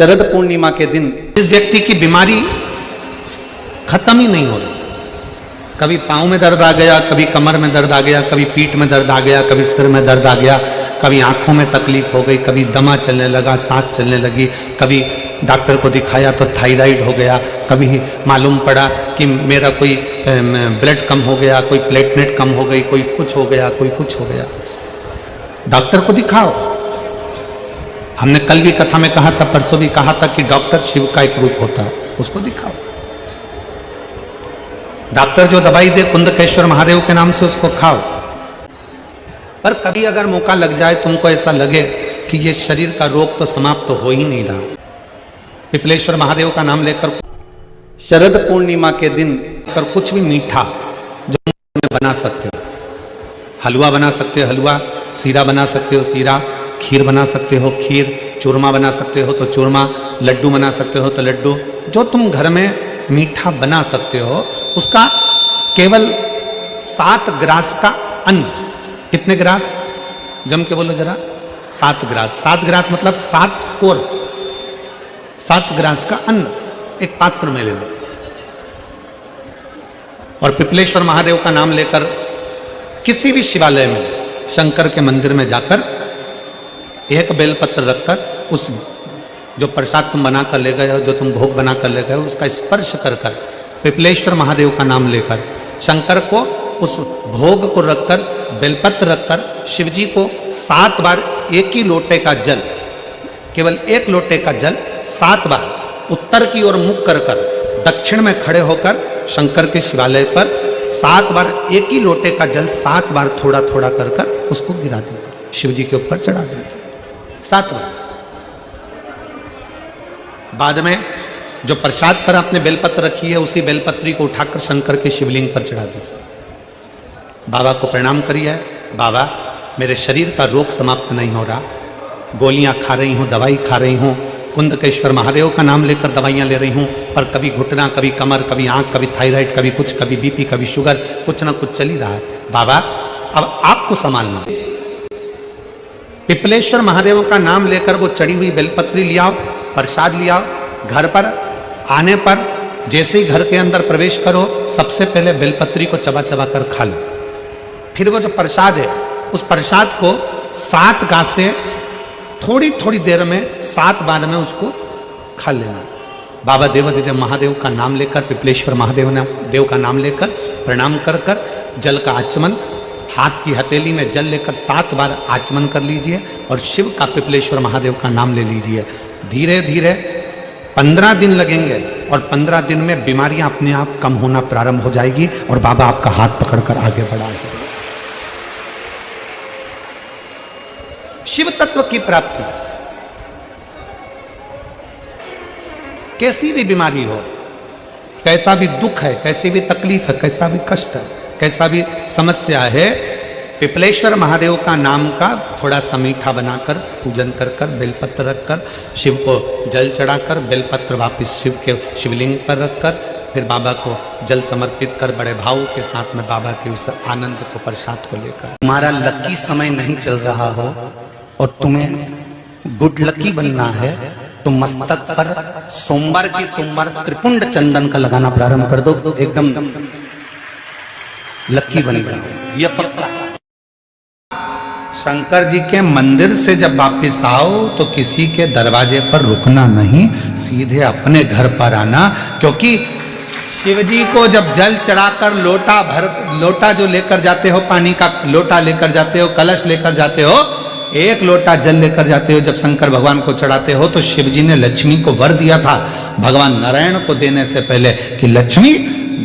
शरद पूर्णिमा के दिन इस व्यक्ति की बीमारी खत्म ही नहीं हो रही। कभी पाँव में दर्द आ गया, कभी कमर में दर्द आ गया, कभी पीठ में दर्द आ गया, कभी सिर में दर्द आ गया, कभी आंखों में तकलीफ हो गई, कभी दमा चलने लगा, सांस चलने लगी, कभी डॉक्टर को दिखाया तो थायराइड हो गया, कभी मालूम पड़ा कि मेरा कोई ब्लड कम हो गया, कोई प्लेटलेट कम हो गई, कोई कुछ हो गया, कोई कुछ हो गया। डॉक्टर को दिखाओ। हमने कल भी कथा में कहा था, परसों भी कहा था कि डॉक्टर शिव का एक रूप होता है, उसको दिखाओ। डॉक्टर जो दवाई दे कुंदकेश्वर महादेव के नाम से उसको खाओ। पर कभी अगर मौका लग जाए, तुमको ऐसा लगे कि ये शरीर का रोग तो समाप्त तो हो ही नहीं रहा, पिपलेश्वर महादेव का नाम लेकर शरद पूर्णिमा के दिन कर कुछ भी मीठा जो बना सकते हो, हलवा बना सकते हो हलवा, सीरा बना सकते हो सीरा, खीर बना सकते हो खीर, चूरमा बना सकते हो तो चूरमा, लड्डू बना सकते हो तो लड्डू, जो तुम घर में मीठा बना सकते हो उसका केवल 7 ग्रास का अन्न। कितने ग्रास? जम के बोलो जरा। 7 ग्रास। 7 ग्रास मतलब 7 कोर। 7 ग्रास का अन्न एक पात्र में ले लो और पिपलेश्वर महादेव का नाम लेकर किसी भी शिवालय में, शंकर के मंदिर में जाकर एक बेलपत्र रखकर उस जो प्रसाद तुम बनाकर ले गए हो, जो तुम भोग बनाकर ले गए हो, उसका स्पर्श कर कर पिपलेश्वर महादेव का नाम लेकर शंकर को उस भोग को रखकर, बेलपत्र रखकर शिवजी को 7 बार एक ही लोटे का जल, केवल एक लोटे का जल 7 बार उत्तर की ओर मुख कर कर दक्षिण में खड़े होकर शंकर के शिवालय पर 7 बार एक ही लोटे का जल 7 बार थोड़ा थोड़ा कर कर उसको गिरा दीजिए, शिवजी के ऊपर चढ़ा दीजिए 7 बार। बाद में जो प्रसाद पर आपने बेलपत्र रखी है उसी बेलपत्री को उठाकर शंकर के शिवलिंग पर चढ़ा दीजिए। बाबा को प्रणाम करिए, बाबा मेरे शरीर का रोग समाप्त नहीं हो रहा, गोलियां खा रही हूँ, दवाई खा रही हूँ, कुंदकेश्वर महादेव का नाम लेकर दवाइयां ले रही हूँ, पर कभी घुटना, कभी कमर, कभी आंख, कभी थायराइड, कभी कुछ, कभी बीपी, कभी शुगर, कुछ ना कुछ चल ही रहा है। बाबा अब आपको संभालना। पिपलेश्वर महादेव का नाम लेकर वो चढ़ी हुई बेलपत्री लियाओ, प्रसाद लियाओ, घर पर आने पर जैसे ही घर के अंदर प्रवेश करो सबसे पहले बेलपत्री को चबा चबा कर खा लो। फिर वो जो प्रसाद है उस प्रसाद को 7 गांठ से थोड़ी थोड़ी देर में 7 बार में उसको खा लेना। बाबा देवाधिदेव महादेव का नाम लेकर, पिपलेश्वर महादेव देव का नाम लेकर प्रणाम कर कर जल का आचमन, हाथ की हथेली में जल लेकर 7 बार आचमन कर लीजिए और शिव का, पिपलेश्वर महादेव का नाम ले लीजिए। धीरे धीरे 15 दिन लगेंगे और 15 दिन में बीमारियां अपने आप कम होना प्रारंभ हो जाएगी और बाबा आपका हाथ पकड़कर आगे बढ़ाएंगे। शिव तत्व की प्राप्ति, कैसी भी बीमारी हो, कैसा भी दुख है, कैसी भी तकलीफ है, कैसा भी कष्ट है, कैसा भी समस्या है, पिपलेश्वर महादेव का नाम का थोड़ा सा मीठा बनाकर पूजन कर कर बेलपत्र रखकर शिव को जल चढ़ाकर बेलपत्र वापिस शिव के शिवलिंग पर रखकर फिर बाबा को जल समर्पित कर बड़े भाव के साथ में बाबा के उस आनंद को, प्रसाद को लेकर, तुम्हारा लकी समय नहीं चल रहा हो और तुम्हें गुड लकी बनना है तो मस्तक पर सोमवार की सोमवार त्रिपुंड चंदन का लगाना प्रारंभ कर दो, तो एकदम लकी बन जाओ। यह पक्का। शंकर जी के मंदिर से जब वापिस आओ तो किसी के दरवाजे पर रुकना नहीं, सीधे अपने घर पर आना, क्योंकि शिव जी को जब जल चढ़ाकर लोटा जो लेकर जाते हो, पानी का लोटा लेकर जाते हो, कलश लेकर जाते हो, 1 लोटा जल लेकर जाते हो, जब शंकर भगवान को चढ़ाते हो तो शिव जी ने लक्ष्मी को वर दिया था भगवान नारायण को देने से पहले कि लक्ष्मी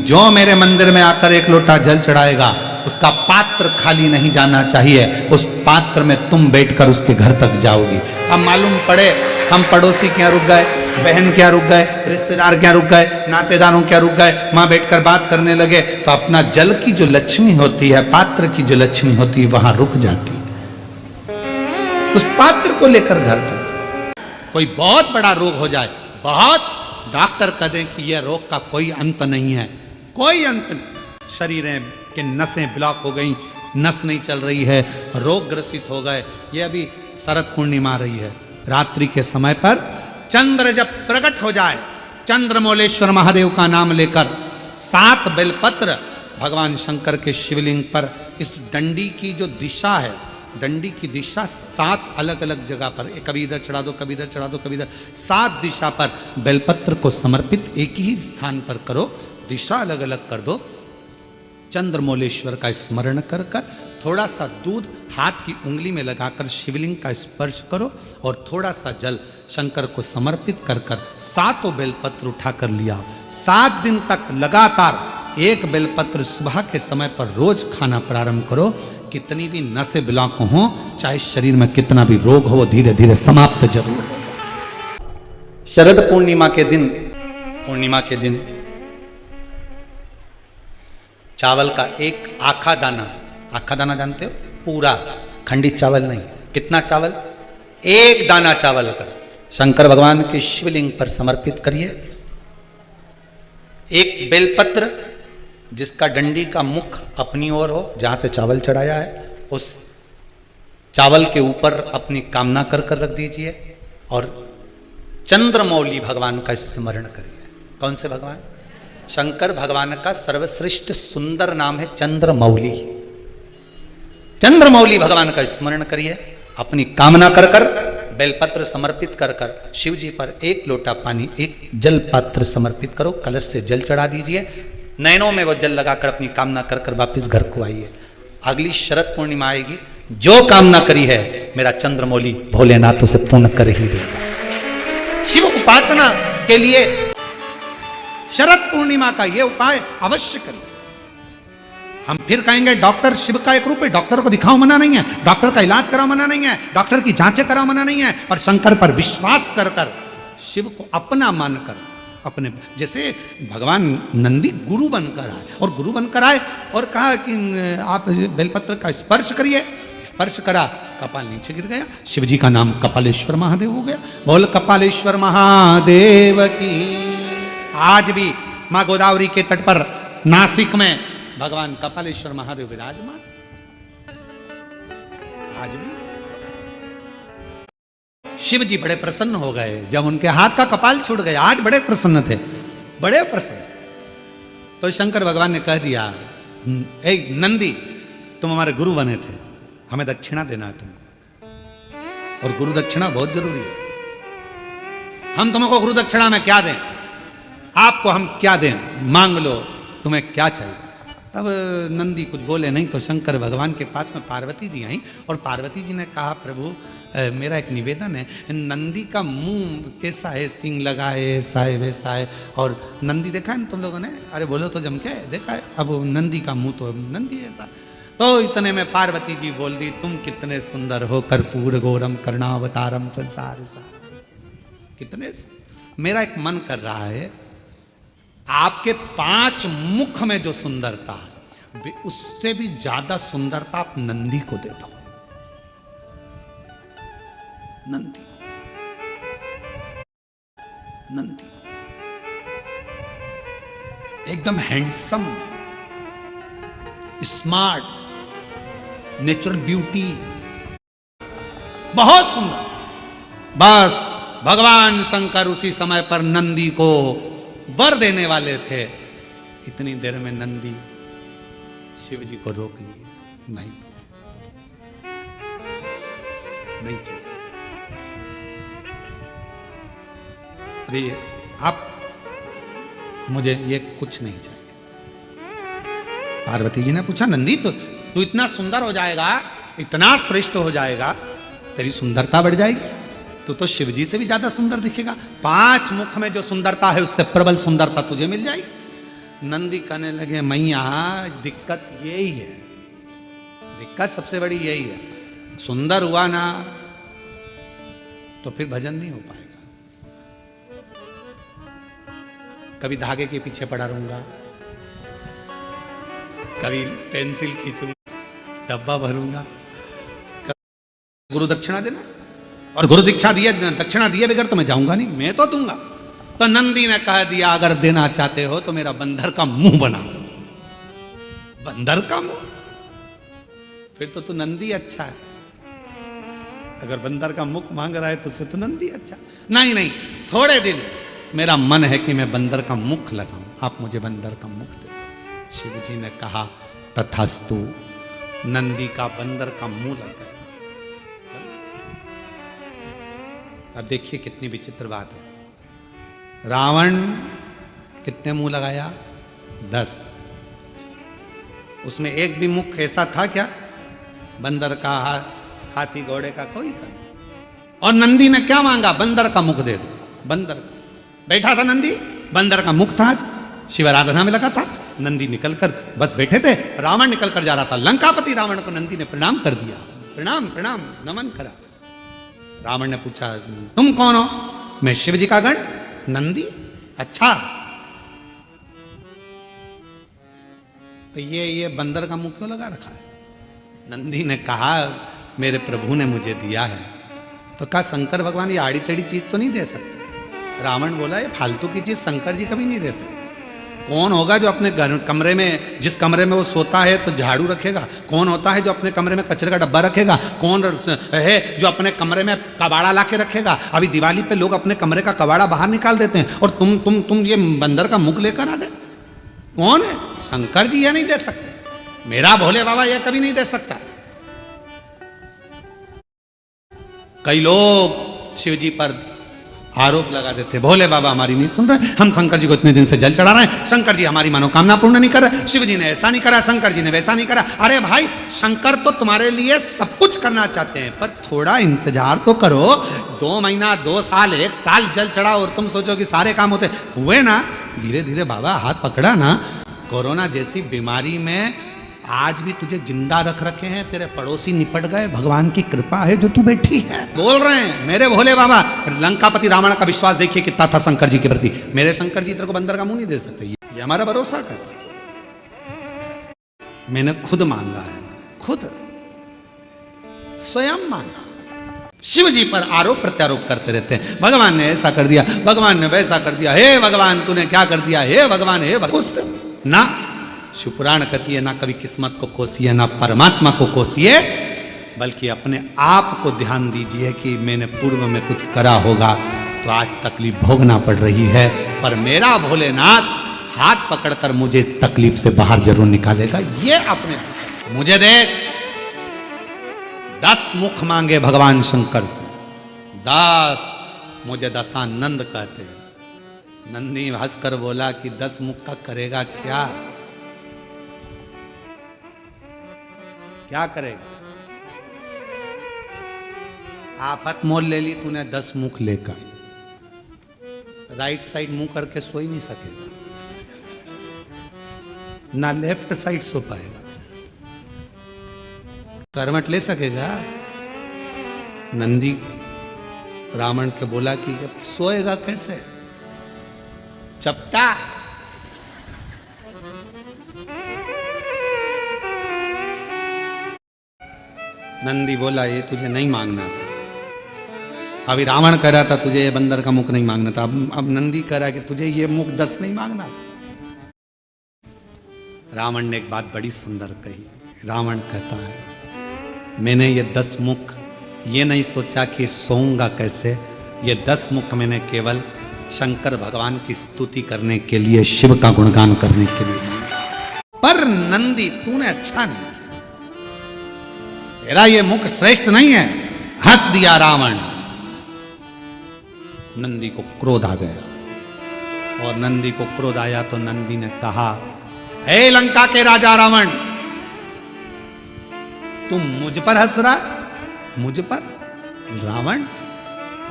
जो मेरे मंदिर में आकर 1 लोटा जल चढ़ाएगा उसका पात्र खाली नहीं जाना चाहिए, उस पात्र में तुम बैठकर उसके घर तक जाओगी। अब मालूम पड़े हम पड़ोसी क्या रुक गए, बहन क्या रुक गए, रिश्तेदार क्या रुक गए, नातेदारों क्या रुक गए, वहां बैठकर बात करने लगे तो अपना जल की जो लक्ष्मी होती है, पात्र की जो लक्ष्मी होती है, वहां रुक जाती। उस पात्र को लेकर घर तक। कोई बहुत बड़ा रोग हो जाए, बहुत डॉक्टर कह दें कि यह रोग का कोई अंत नहीं है, कोई अंत नहीं, शरीर के नसें ब्लॉक हो गई, नस नहीं चल रही है, रोग ग्रसित हो गए। ये अभी शरद पूर्णिमा आ रही है, रात्रि के समय पर चंद्र जब प्रकट हो जाए, चंद्रमौलेश्वर महादेव का नाम लेकर 7 बेलपत्र भगवान शंकर के शिवलिंग पर, इस डंडी की जो दिशा है, डंडी की दिशा 7 अलग अलग जगह पर, कभी इधर चढ़ा दो, कभी इधर चढ़ा दो, कभी इधर, 7 दिशा पर बेलपत्र को समर्पित एक ही स्थान पर करो, दिशा अलग अलग कर दो। चंद्रमौलेश्वर का स्मरण कर कर थोड़ा सा दूध हाथ की उंगली में लगाकर शिवलिंग का स्पर्श करो और थोड़ा सा जल शंकर को समर्पित कर कर 7 बेलपत्र उठाकर लिया। 7 दिन तक लगातार एक बेलपत्र सुबह के समय पर रोज खाना प्रारंभ करो। कितनी भी नसें ब्लॉक हो, चाहे शरीर में कितना भी रोग हो, वो धीरे धीरे समाप्त जरूर हो। शरद पूर्णिमा के दिन, पूर्णिमा के दिन चावल का एक आखा दाना जानते हो, पूरा खंडित चावल नहीं, कितना चावल, एक दाना चावल का शंकर भगवान के शिवलिंग पर समर्पित करिए। एक बेलपत्र जिसका डंडी का मुख अपनी ओर हो, जहां से चावल चढ़ाया है, उस चावल के ऊपर अपनी कामना कर कर रख दीजिए और चंद्रमौली भगवान का स्मरण करिए। कौन से भगवान? शंकर भगवान का सर्वश्रेष्ठ सुंदर नाम है चंद्रमौली। चंद्रमौली भगवान का स्मरण करिए, अपनी कामना कर कर बेलपत्र समर्पित कर कर शिव जी पर एक लोटा पानी, एक जल पात्र समर्पित करो, कलश से जल चढ़ा दीजिए, नैनों में वो जल लगाकर अपनी कामना कर कर वापिस घर को आइए। अगली शरद पूर्णिमा आएगी, जो कामना करी है मेरा चंद्रमौली भोलेनाथ उसे पूर्ण कर ही देगा। शिव उपासना के लिए शरद पूर्णिमा का ये उपाय अवश्य करिए। हम फिर कहेंगे डॉक्टर शिव का एक रूप है, डॉक्टर को दिखाओ मना नहीं है, डॉक्टर का इलाज कराओ मना नहीं है, डॉक्टर की जांचें कराओ मना नहीं है, पर शंकर पर विश्वास कर कर शिव को अपना मानकर, अपने जैसे भगवान नंदी गुरु बनकर आए, और गुरु बनकर आए और कहा कि आप बेलपत्र का स्पर्श करिए, स्पर्श करा, कपाल नीचे गिर गया, शिव जी का नाम कपालेश्वर महादेव हो गया। बोल कपालेश्वर महादेव की। आज भी माँ गोदावरी के तट पर नासिक में भगवान कपालेश्वर महादेव विराजमान, आज भी शिव जी बड़े प्रसन्न हो गए जब उनके हाथ का कपाल छूट गया, आज बड़े प्रसन्न थे, बड़े प्रसन्न। तो शंकर भगवान ने कह दिया, ए नंदी, तुम हमारे गुरु बने थे, हमें दक्षिणा देना है तुमको, और गुरु दक्षिणा बहुत जरूरी है। हम तुमको गुरु दक्षिणा में क्या दें, आपको हम क्या दें, मांग लो, तुम्हें क्या चाहिए। तब नंदी कुछ बोले नहीं, तो शंकर भगवान के पास में पार्वती जी आई और पार्वती जी ने कहा, प्रभु मेरा एक निवेदन है, नंदी का मुंह कैसा है, सींग लगा है, ऐसा है वैसा है, और नंदी देखा है ना तुम लोगों ने, अरे बोलो तो जम के देखा है, अब नंदी का मुंह तो नंदी ऐसा। तो इतने में पार्वती जी बोल दी, तुम कितने सुंदर हो, कर्पूर गौरम कर्णावतारम संसार सार। कितने, मेरा एक मन कर रहा है, आपके 5 मुख में जो सुंदरता है, उससे भी ज्यादा सुंदरता आप नंदी को दे दो। नंदी, नंदी एकदम हैंडसम, स्मार्ट, नेचुरल ब्यूटी, बहुत सुंदर। बस भगवान शंकर उसी समय पर नंदी को वर देने वाले थे। इतनी देर में नंदी शिव जी को रोक लिए, नहीं नहीं चाहिए, प्रिय आप, मुझे ये कुछ नहीं चाहिए। पार्वती जी ने पूछा, नंदी तो तू इतना सुंदर हो जाएगा, इतना श्रेष्ठ हो जाएगा, तेरी सुंदरता बढ़ जाएगी, तो शिव जी से भी ज्यादा सुंदर दिखेगा। 5 मुख में जो सुंदरता है उससे प्रबल सुंदरता तुझे मिल जाएगी। नंदी कहने लगे, मैया दिक्कत यही है, दिक्कत सबसे बड़ी यही है, सुंदर हुआ ना तो फिर भजन नहीं हो पाएगा। कभी धागे के पीछे पड़ा रहूंगा, कभी पेंसिल खींचूंगा, डब्बा भरूंगा, गुरु दक्षिणा देना, और गुरु दीक्षा दिए, दक्षिणा दिए बगैर तो मैं जाऊंगा नहीं, मैं तो दूंगा। तो नंदी ने कह दिया, अगर देना चाहते हो तो मेरा बंदर का मुंह बना दो। बंदर का मुंह, फिर तो तू नंदी अच्छा है, अगर बंदर का मुख मांग रहा है तो नंदी अच्छा। नहीं नहीं, थोड़े दिन मेरा मन है कि मैं बंदर का मुख लगाऊं, आप मुझे बंदर का मुख दे दो। शिव जी ने कहा तथास्तु। नंदी का बंदर का मुंह लग गया। अब देखिए कितनी विचित्र बात है। रावण कितने मुंह लगाया? 10। उसमें एक भी मुख ऐसा था क्या? बंदर का, हाथी घोड़े का कोई था नहीं। और नंदी ने क्या मांगा? बंदर का मुख दे दो। बंदर का बैठा था नंदी, बंदर का मुख था। आज शिव आराधना में लगा था। नंदी निकलकर बस बैठे थे, रावण निकलकर जा रहा था। लंकापति रावण को नंदी ने प्रणाम कर दिया। प्रणाम प्रणाम नमन करा। रावण ने पूछा तुम कौन हो? मैं शिव जी का गण। नंदी? अच्छा, तो ये बंदर का मुंह क्यों लगा रखा है? नंदी ने कहा मेरे प्रभु ने मुझे दिया है। तो कहा शंकर भगवान ये आड़ी टेढ़ी चीज तो नहीं दे सकते? रावण बोला ये फालतू की चीज शंकर जी कभी नहीं देते। कौन होगा जो अपने घर कमरे में, जिस कमरे में वो सोता है तो झाड़ू रखेगा? कौन होता है जो अपने कमरे में कचरे का डब्बा रखेगा? कौन है जो अपने कमरे में कबाड़ा ला के रखेगा? अभी दिवाली पे लोग अपने कमरे का कबाड़ा बाहर निकाल देते हैं और तुम ये बंदर का मुख लेकर आ गए। कौन है? शंकर जी ये नहीं दे सकते। मेरा भोले बाबा ये कभी नहीं दे सकता। कई लोग शिव जी पर आरोप लगा देते, भोले बाबा हमारी नहीं सुन रहे, हम शंकर जी को इतने दिन से जल चढ़ा रहे हैं, शंकर जी हमारी मनोकामना पूर्ण नहीं कर रहे, शिव जी ने ऐसा नहीं करा, शंकर जी ने वैसा नहीं करा। अरे भाई शंकर तो तुम्हारे लिए सब कुछ करना चाहते हैं, पर थोड़ा इंतजार तो करो। 2 महीना, 2 साल, 1 साल जल चढ़ाओ और तुम सोचो कि सारे काम होते हुए ना। धीरे धीरे बाबा हाथ पकड़ा ना। कोरोना जैसी बीमारी में आज भी तुझे जिंदा रख रखे हैं, तेरे पड़ोसी निपट गए, भगवान की कृपा है जो तू बैठी है। बोल रहे हैं मेरे भोले बाबा। लंकापति रावण का विश्वास देखिए कितना था शंकर जी के प्रति। मेरे शंकर जी तेरे को बंदर का मुंह नहीं दे सकते, ये हमारा भरोसा कर। मैंने खुद मांगा है, खुद स्वयं मांगा। शिव जी पर आरोप प्रत्यारोप करते रहते हैं, भगवान ने ऐसा कर दिया, भगवान ने वैसा कर दिया, हे भगवान तूने क्या कर दिया, हे भगवान, हे भगवान। ना शिवपुराण कहती है ना कभी किस्मत को कोसिए ना परमात्मा को कोसिए, बल्कि अपने आप को ध्यान दीजिए कि मैंने पूर्व में कुछ करा होगा तो आज तकलीफ भोगना पड़ रही है, पर मेरा भोलेनाथ हाथ पकड़कर मुझे इस तकलीफ से बाहर जरूर निकालेगा। ये अपने मुझे देख 10 मुख मांगे भगवान शंकर से, 10। मुझे दशानंद कहते हैं। नंदी हंसकर बोला कि 10 मुख का करेगा क्या? क्या करेगा? आफत मोल ले ली तूने 10 मुख लेकर, राइट साइड मुंह करके सो ही नहीं सकेगा, ना लेफ्ट साइड सो पाएगा, करवट ले सकेगा। नंदी रावण के बोला कि सोएगा कैसे? चपटा। नंदी बोला ये तुझे नहीं मांगना था। अभी रावण कह रहा था तुझे ये बंदर का मुख नहीं मांगना था, अब नंदी कह रहा है कि तुझे ये मुख 10 नहीं मांगना था। रावण ने एक बात बड़ी सुंदर कही। रावण कहता है मैंने ये 10 मुख ये नहीं सोचा कि सोऊंगा कैसे, ये 10 मुख मैंने केवल शंकर भगवान की स्तुति करने के लिए, शिव का गुणगान करने के लिए। पर नंदी तूने अच्छा नहीं, तेरा ये मुख श्रेष्ठ नहीं है। हंस दिया रावण। नंदी को क्रोध आ गया, और नंदी को क्रोध आया तो नंदी ने कहा हे लंका के राजा रावण, तुम मुझ पर हंस रहा? मुझ पर? रावण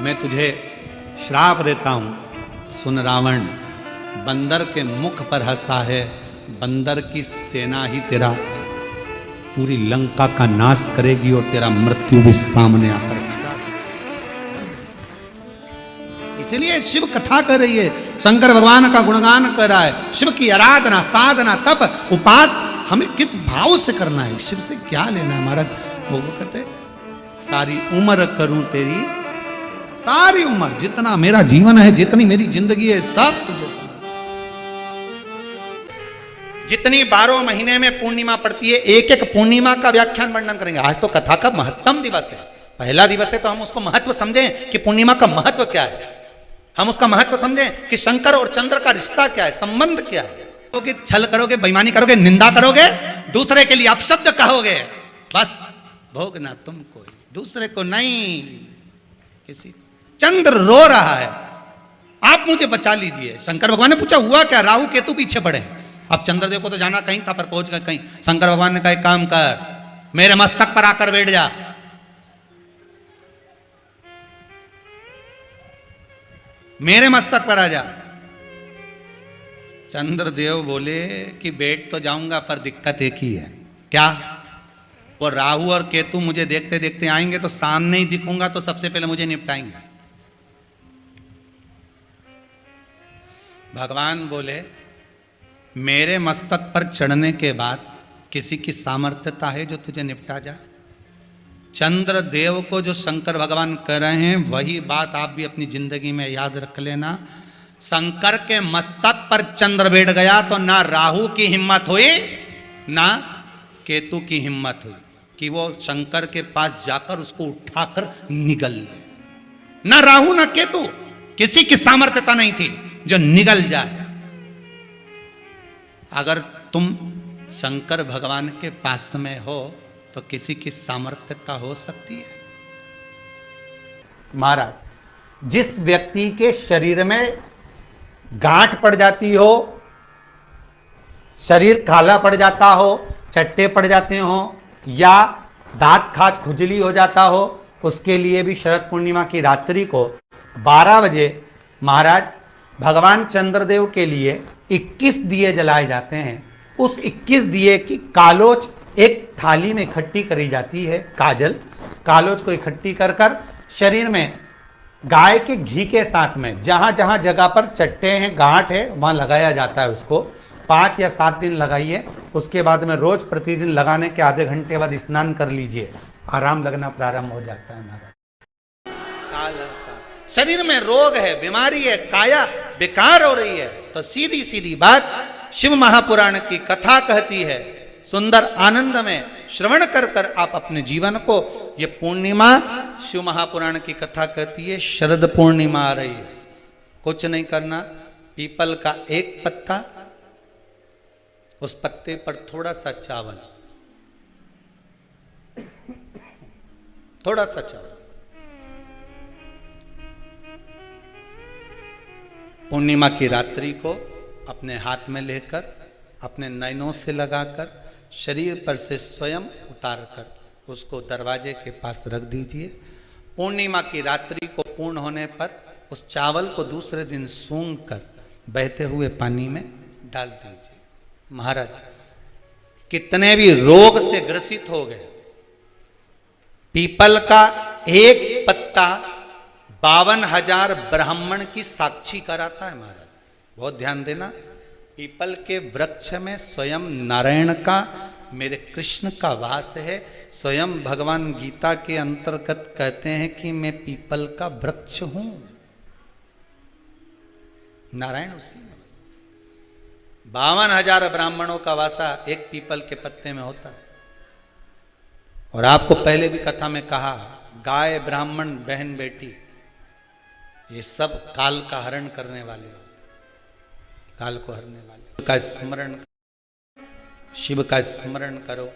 मैं तुझे श्राप देता हूं, सुन रावण, बंदर के मुख पर हंसा है, बंदर की सेना ही तेरा पूरी लंका का नाश करेगी और तेरा मृत्यु भी सामने आकर। इसलिए शिव कथा कर रही है, शंकर भगवान का गुणगान कर रहा है, शिव की आराधना, साधना, तप, उपास हमें किस भाव से करना है, शिव से क्या लेना है। महाराज वो कहते सारी उम्र करूं तेरी, सारी उम्र, जितना मेरा जीवन है, जितनी मेरी जिंदगी है, सब तुझे समर्पित। जितनी 12 महीने में पूर्णिमा पड़ती है, एक एक पूर्णिमा का व्याख्यान वर्णन करेंगे। आज तो कथा का महत्तम दिवस है, पहला दिवस है, तो हम उसको महत्व समझें कि पूर्णिमा का महत्व क्या है। हम उसका महत्व समझें कि शंकर और चंद्र का रिश्ता क्या है, संबंध क्या है। कि छल करोगे, बेईमानी करोगे, निंदा करोगे, दूसरे के लिए अपशब्द कहोगे, बस भोगना तुमको, दूसरे को नहीं। किसी चंद्र रो रहा है, आप मुझे बचा लीजिए। शंकर भगवान ने पूछा हुआ क्या, राहु केतु पीछे पड़े। अब चंद्रदेव को तो जाना कहीं था, पर पहुंच गए कहीं। शंकर भगवान ने कहा एक काम कर, मेरे मस्तक पर आकर बैठ जा। मेरे मस्तक पर आ जा। चंद्रदेव बोले कि बैठ तो जाऊंगा, पर दिक्कत एक ही है। क्या? वो राहु और केतु मुझे देखते देखते आएंगे तो सामने ही दिखूंगा तो सबसे पहले मुझे निपटाएंगे। भगवान बोले मेरे मस्तक पर चढ़ने के बाद किसी की सामर्थ्यता है जो तुझे निपटा जाए? चंद्रदेव को जो शंकर भगवान कर रहे हैं वही बात आप भी अपनी जिंदगी में याद रख लेना। शंकर के मस्तक पर चंद्र बैठ गया तो ना राहु की हिम्मत हुई ना केतु की हिम्मत हुई कि वो शंकर के पास जाकर उसको उठाकर निगल ले। ना राहु ना केतु, किसी की सामर्थ्यता नहीं थी जो निगल जाए। अगर तुम शंकर भगवान के पास में हो तो किसी की सामर्थ्यता हो सकती है? महाराज, जिस व्यक्ति के शरीर में गांठ पड़ जाती हो, शरीर काला पड़ जाता हो, चट्टे पड़ जाते हो, या दांत खाज खुजली हो जाता हो, उसके लिए भी शरद पूर्णिमा की रात्रि को 12 बजे महाराज भगवान चंद्रदेव के लिए 21 दिए जलाए जाते हैं। उस 21 दिए की कालोच एक थाली में इकट्ठी करी जाती है। कालोच को इकट्ठी कर कर शरीर में गाय के घी के साथ में जहां जहां जगह पर चट्टे हैं, गांठ है, वहां लगाया जाता है। उसको 5 या 7 दिन लगाइए। उसके बाद में रोज प्रतिदिन लगाने के आधे घंटे बाद स्नान कर लीजिए, आराम लगना प्रारंभ हो जाता है। महाराज, शरीर में रोग है, बीमारी है, काया बेकार हो रही है, तो सीधी सीधी बात शिव महापुराण की कथा कहती है। सुंदर आनंद में श्रवण कर कर आप अपने जीवन को, ये पूर्णिमा शिव महापुराण की कथा कहती है, शरद पूर्णिमा आ रही है। कुछ नहीं करना, पीपल का एक पत्ता, उस पत्ते पर थोड़ा सा चावल, थोड़ा सा चावल, पूर्णिमा की रात्रि को अपने हाथ में लेकर अपने नयनों से लगाकर शरीर पर से स्वयं उतारकर उसको दरवाजे के पास रख दीजिए। पूर्णिमा की रात्रि को पूर्ण होने पर उस चावल को दूसरे दिन सूंघ कर बहते हुए पानी में डाल दीजिए। महाराज, कितने भी रोग से ग्रसित हो गए, पीपल का एक पत्ता 52,000 ब्राह्मण की साक्षी कराता है। महाराज, बहुत ध्यान देना। पीपल के वृक्ष में स्वयं नारायण का, मेरे कृष्ण का वास है। स्वयं भगवान गीता के अंतर्गत कहते हैं कि मैं पीपल का वृक्ष हूं। नारायण उसी में 52,000 ब्राह्मणों का वासा एक पीपल के पत्ते में होता है। और आपको पहले भी कथा में कहा, गाय, ब्राह्मण, बहन, बेटी, ये सब काल का हरण करने वाले हो, काल को हरने वाले। का स्मरण, शिव का स्मरण करो।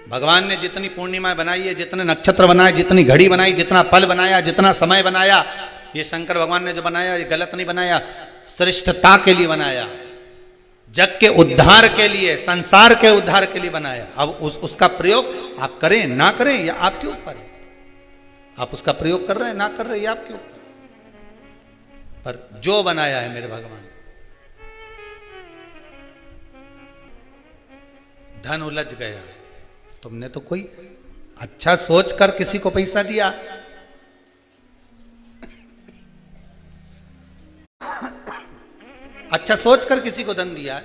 भगवान ने जितनी पूर्णिमा बनाई है, जितने नक्षत्र बनाए, जितनी घड़ी बनाई, जितना पल बनाया, जितना समय बनाया, ये शंकर भगवान ने जो बनाया ये गलत नहीं बनाया, श्रेष्ठता के लिए बनाया, जग के उद्धार के लिए, संसार के उद्धार के लिए बनाया। अब उसका प्रयोग आप करें ना करें ये आपके ऊपर है। आप उसका प्रयोग कर रहे हैं ना कर रहे ये आपके ऊपर, पर जो बनाया है मेरे भगवान। धन उलझ गया, तुमने तो कोई अच्छा सोचकर किसी को पैसा दिया, अच्छा सोचकर किसी को धन दिया,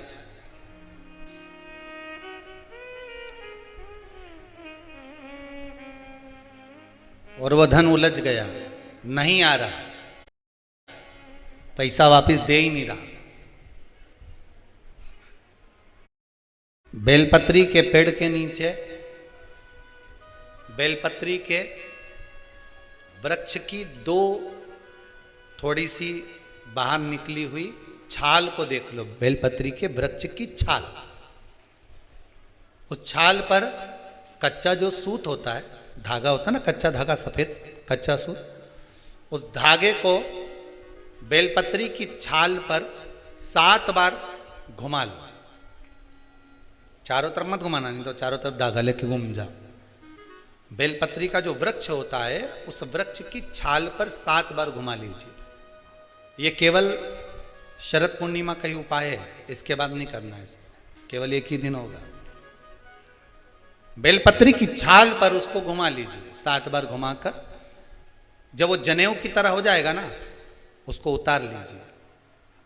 और वो धन उलझ गया, नहीं आ रहा, पैसा वापस दे ही नहीं रहा। बेलपत्री के पेड़ के नीचे, बेलपत्री के वृक्ष की दो थोड़ी सी बाहर निकली हुई छाल को देख लो, बेलपत्री के वृक्ष की छाल। उस छाल पर कच्चा जो सूत होता है, धागा होता है ना, कच्चा धागा, सफेद कच्चा सूत, उस धागे को बेलपत्री की छाल पर 7 बार घुमा लो। चारों तरफ मत घुमाना, नहीं तो चारों तरफ धागा लेके घूम जाओ। बेलपत्री का जो वृक्ष होता है उस वृक्ष की छाल पर 7 बार घुमा लीजिए। ये केवल शरद पूर्णिमा का ही उपाय है, इसके बाद नहीं करना है इसको, केवल एक ही दिन होगा। बेलपत्री की छाल पर उसको घुमा लीजिए 7 बार घुमाकर, जब वो जनेऊ की तरह हो जाएगा ना, उसको उतार लीजिए।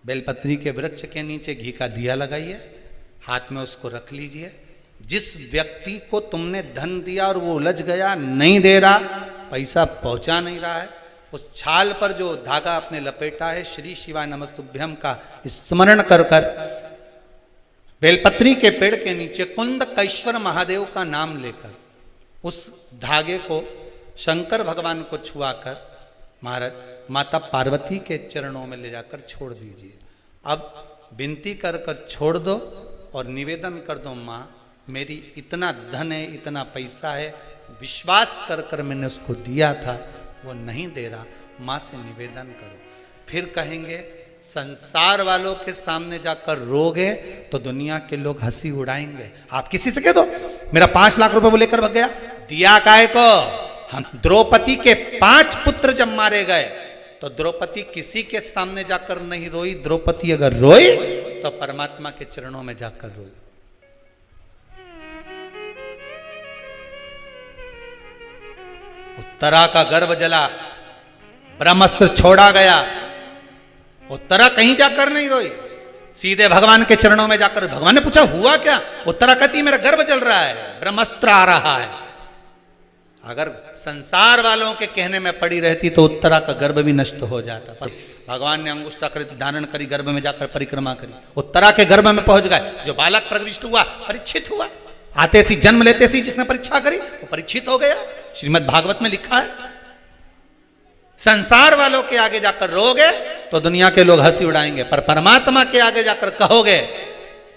बेलपत्री के वृक्ष के नीचे घी का दिया लगाइए, हाथ में उसको रख लीजिए। जिस व्यक्ति को तुमने धन दिया और वो उलझ गया, नहीं दे रहा, पैसा पहुंचा नहीं रहा है, उस छाल पर जो धागा आपने लपेटा है, श्री शिवाय नमस्तुभ्यम का स्मरण कर कर बेलपत्री के पेड़ के नीचे कुंदकेश्वर महादेव का नाम लेकर उस धागे को शंकर भगवान को छुआकर महाराज माता पार्वती के चरणों में ले जाकर छोड़ दीजिए। अब विनती कर कर छोड़ दो और निवेदन कर दो, माँ मेरी इतना धन है, इतना पैसा है, विश्वास कर कर मैंने उसको दिया था, वो नहीं दे रहा, माँ से निवेदन करो। फिर कहेंगे संसार वालों के सामने जाकर रोगे तो दुनिया के लोग हंसी उड़ाएंगे। आप किसी से कह दो मेरा 5 लाख रुपए वो लेकर भाग गया, दिया काय को? हम द्रौपदी के 5 पुत्र जब मारे गए तो द्रौपदी किसी के सामने जाकर नहीं रोई। द्रौपदी अगर रोई तो परमात्मा के चरणों में जाकर रोई। उत्तरा का गर्भ जला, ब्रह्मास्त्र छोड़ा गया, उत्तरा कहीं जाकर नहीं रोई, सीधे भगवान के चरणों में जाकर। भगवान ने पूछा हुआ क्या? उत्तरा कहती मेरा गर्भ जल रहा है, ब्रह्मास्त्र आ रहा है। अगर संसार वालों के कहने में पड़ी रहती तो उत्तरा का गर्भ भी नष्ट हो जाता, पर भगवान ने अंगुष्ठाकृति धारण करी, गर्भ में जाकर परिक्रमा करी, उत्तरा के गर्भ में पहुंच गए। जो बालक प्रविष्ट हुआ परीक्षित हुआ, आते सी जन्म लेते सी जिसने परीक्षा करी वो परीक्षित हो गया। श्रीमद् भागवत में लिखा है। संसार वालों के आगे जाकर रोगे तो दुनिया के लोग हंसी उड़ाएंगे, पर परमात्मा के आगे जाकर कहोगे,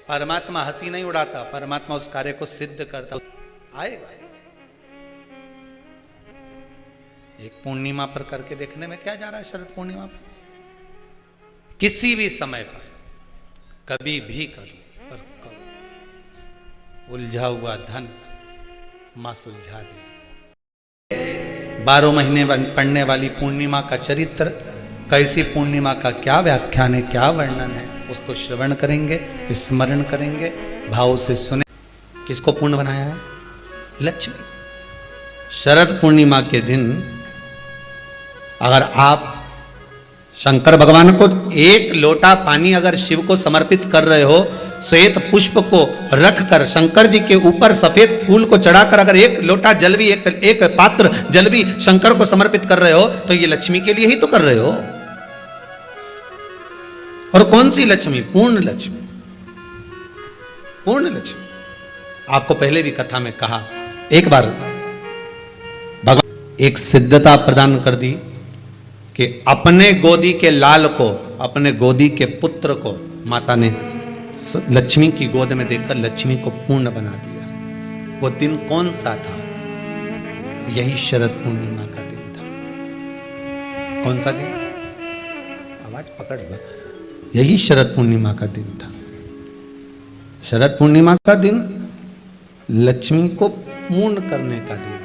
परमात्मा हंसी नहीं उड़ाता, परमात्मा उस कार्य को सिद्ध करता आएगा। एक पूर्णिमा पर करके देखने में क्या जा रहा है? शरद पूर्णिमा पर किसी भी समय पर कभी भी करो, पर करो। उलझा हुआ धन मां सुलझा दे। 12 महीने पढ़ने वाली पूर्णिमा का चरित्र, कैसी पूर्णिमा का क्या व्याख्यान है, क्या वर्णन है, उसको श्रवण करेंगे, स्मरण करेंगे, भाव से सुने। किसको पूर्ण बनाया है? लक्ष्मी। शरद पूर्णिमा के दिन अगर आप शंकर भगवान को 1 लोटा पानी अगर शिव को समर्पित कर रहे हो, श्वेत पुष्प को रखकर शंकर जी के ऊपर सफेद फूल को चढ़ाकर अगर 1 लोटा जल भी, एक पात्र जल भी शंकर को समर्पित कर रहे हो, तो ये लक्ष्मी के लिए ही तो कर रहे हो। और कौन सी लक्ष्मी? पूर्ण लक्ष्मी। पूर्ण लक्ष्मी। आपको पहले भी कथा में कहा, एक बार भगवान एक सिद्धता प्रदान कर दी कि अपने गोदी के लाल को, अपने गोदी के पुत्र को माता ने लक्ष्मी की गोद में देखकर लक्ष्मी को पूर्ण बना दिया। वो दिन कौन सा था? यही शरद पूर्णिमा का दिन था। कौन सा दिन? आवाज पकड़ लो। यही शरद पूर्णिमा का दिन था। शरद पूर्णिमा का दिन लक्ष्मी को पूर्ण करने का दिन,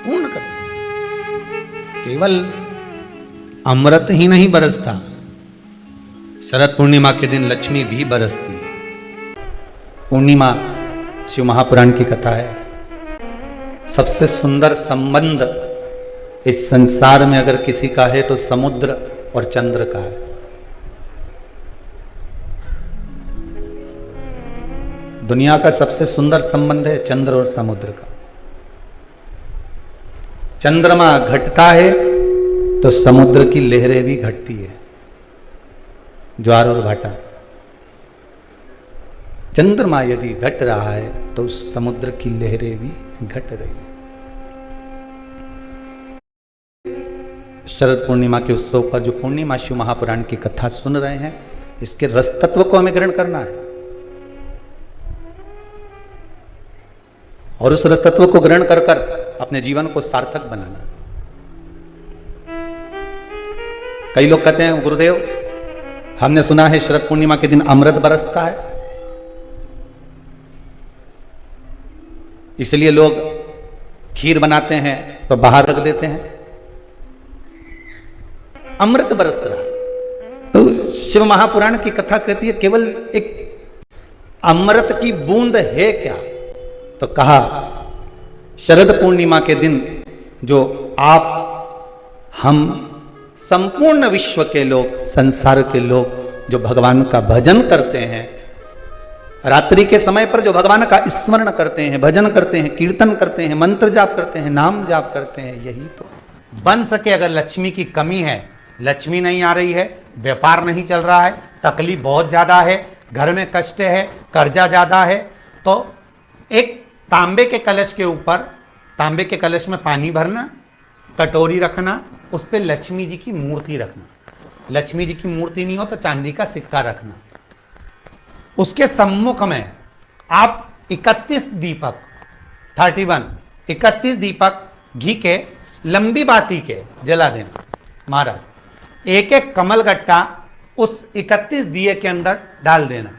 पूर्ण करने। केवल अमृत ही नहीं बरसता, शरद पूर्णिमा के दिन लक्ष्मी भी बरसती है। पूर्णिमा शिव महापुराण की कथा है। सबसे सुंदर संबंध इस संसार में अगर किसी का है तो समुद्र और चंद्र का है। दुनिया का सबसे सुंदर संबंध है चंद्र और समुद्र का। चंद्रमा घटता है तो समुद्र की लहरें भी घटती है, ज्वार और भाटा। चंद्रमा यदि घट रहा है तो समुद्र की लहरें भी घट रही है। शरद पूर्णिमा के उत्सव पर जो पूर्णिमा शिव महापुराण की कथा सुन रहे हैं, इसके रस तत्व को हमें ग्रहण करना है और उस रस तत्व को ग्रहण कर कर अपने जीवन को सार्थक बनाना। कई लोग कहते हैं गुरुदेव हमने सुना है शरद पूर्णिमा के दिन अमृत बरसता है, इसलिए लोग खीर बनाते हैं तो बाहर रख देते हैं। अमृत बरस रहा, तो शिव महापुराण की कथा कहती है केवल एक अमृत की बूंद है क्या? तो कहा शरद पूर्णिमा के दिन जो आप हम संपूर्ण विश्व के लोग, संसार के लोग जो भगवान का भजन करते हैं, रात्रि के समय पर जो भगवान का स्मरण करते हैं, भजन करते हैं, कीर्तन करते हैं, मंत्र जाप करते हैं, नाम जाप करते हैं, यही तो बन सके। अगर लक्ष्मी की कमी है, लक्ष्मी नहीं आ रही है, व्यापार नहीं चल रहा है, तकलीफ बहुत ज्यादा है, घर में कष्ट है, कर्जा ज्यादा है, तो एक तांबे के कलश के ऊपर, तांबे के कलश में पानी भरना, कटोरी रखना, उस पर लक्ष्मी जी की मूर्ति रखना। लक्ष्मी जी की मूर्ति नहीं हो तो चांदी का सिक्का रखना। उसके सम्मुख में आप 31 दीपक 31 दीपक घी के लंबी बाती के जला देना। महाराज एक एक कमल गट्टा उस 31 दिए के अंदर डाल देना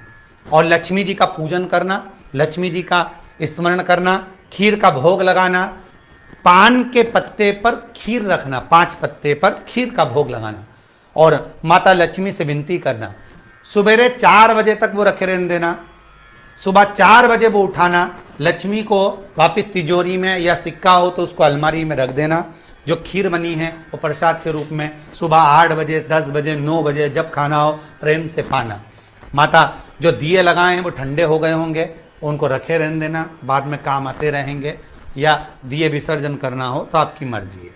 और लक्ष्मी जी का पूजन करना, लक्ष्मी जी का स्मरण करना, खीर का भोग लगाना, पान के पत्ते पर खीर रखना, 5 पत्ते पर खीर का भोग लगाना और माता लक्ष्मी से विनती करना। सुबेरे 4 बजे तक वो रखे रहने देना, सुबह 4 बजे वो उठाना, लक्ष्मी को वापस तिजोरी में या सिक्का हो तो उसको अलमारी में रख देना। जो खीर बनी है वो प्रसाद के रूप में सुबह 8 बजे, 10 बजे, 9 बजे जब खाना हो प्रेम से पाना। माता जो दिए लगाए हैं वो ठंडे हो गए होंगे, उनको रखे रहने देना, बाद में काम आते रहेंगे, या दिए विसर्जन करना हो तो आपकी मर्जी है।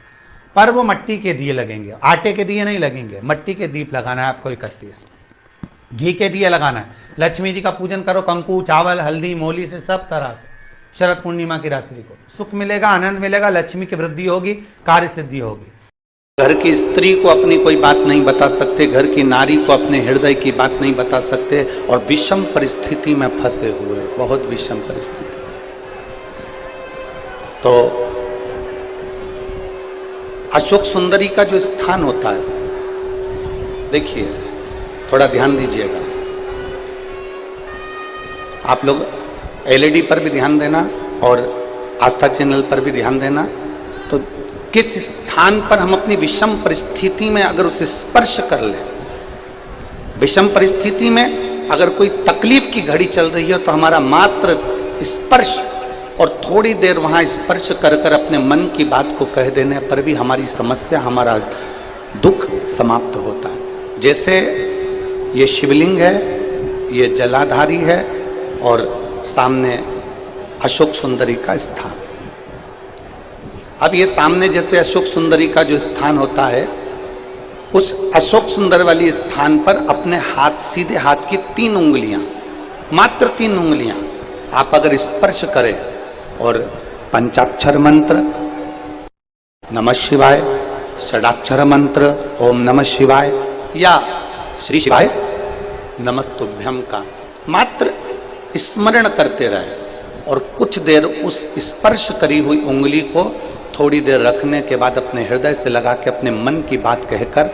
पर वो मट्टी के दिए लगेंगे, आटे के दिए नहीं लगेंगे, मट्टी के दीप लगाना है आपको 31। घी के दिए लगाना है। लक्ष्मी जी का पूजन करो, कंकु, चावल, हल्दी, मोली से, सब तरह से। शरद पूर्णिमा की रात्रि को सुख मिलेगा, आनंद मिलेगा, लक्ष्मी की वृद्धि होगी, कार्य सिद्धि होगी। घर की स्त्री को अपनी कोई बात नहीं बता सकते, घर की नारी को अपने हृदय की बात नहीं बता सकते, और विषम परिस्थिति में फंसे हुए, बहुत विषम परिस्थिति। तो अशोक सुंदरी का जो स्थान होता है, देखिए थोड़ा ध्यान दीजिएगा आप लोग, एलईडी पर भी ध्यान देना और आस्था चैनल पर भी ध्यान देना। तो किस स्थान पर हम अपनी विषम परिस्थिति में अगर उसे स्पर्श कर लें, विषम परिस्थिति में अगर कोई तकलीफ की घड़ी चल रही है तो हमारा मात्र स्पर्श और थोड़ी देर वहां स्पर्श कर कर अपने मन की बात को कह देने पर भी हमारी समस्या, हमारा दुख समाप्त होता है। जैसे ये शिवलिंग है, ये जलाधारी है और सामने अशोक सुंदरी का स्थान। अब ये सामने जैसे अशोक सुंदरी का जो स्थान होता है, उस अशोक सुंदर वाली स्थान पर अपने हाथ, सीधे हाथ की 3 उंगलियां, मात्र 3 उंगलियां आप अगर स्पर्श करें और पंचाक्षर मंत्र नमः शिवाय, षडाक्षर मंत्र ओम नमः शिवाय या श्री शिवाय नमस्तुभ्यम का मात्र स्मरण करते रहे और कुछ देर उस स्पर्श करी हुई उंगली को थोड़ी देर रखने के बाद अपने हृदय से लगा के अपने मन की बात कहकर,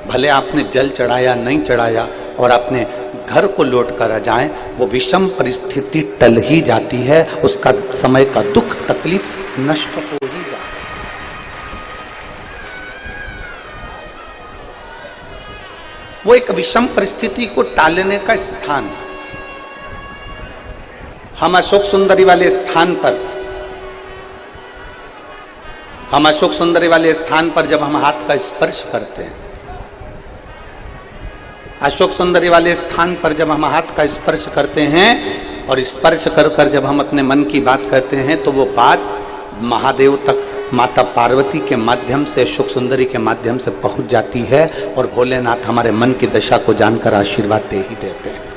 भले आपने जल चढ़ाया नहीं चढ़ाया, और अपने घर को लौट कर आ जाएं, वो विषम परिस्थिति टल ही जाती है, उसका समय का दुख तकलीफ नष्ट हो ही जाता है। वो एक विषम परिस्थिति को टालने का स्थान है। हम अशोक सुंदरी वाले स्थान पर जब हम हाथ का स्पर्श करते हैं, अशोक सुंदरी वाले स्थान पर जब हम हाथ का स्पर्श करते हैं और स्पर्श कर कर जब हम अपने मन की बात कहते हैं, तो वो बात महादेव तक, माता पार्वती के माध्यम से, अशोक सुंदरी के माध्यम से पहुंच जाती है और भोलेनाथ हमारे मन की दशा को जानकर आशीर्वाद दे ही देते हैं।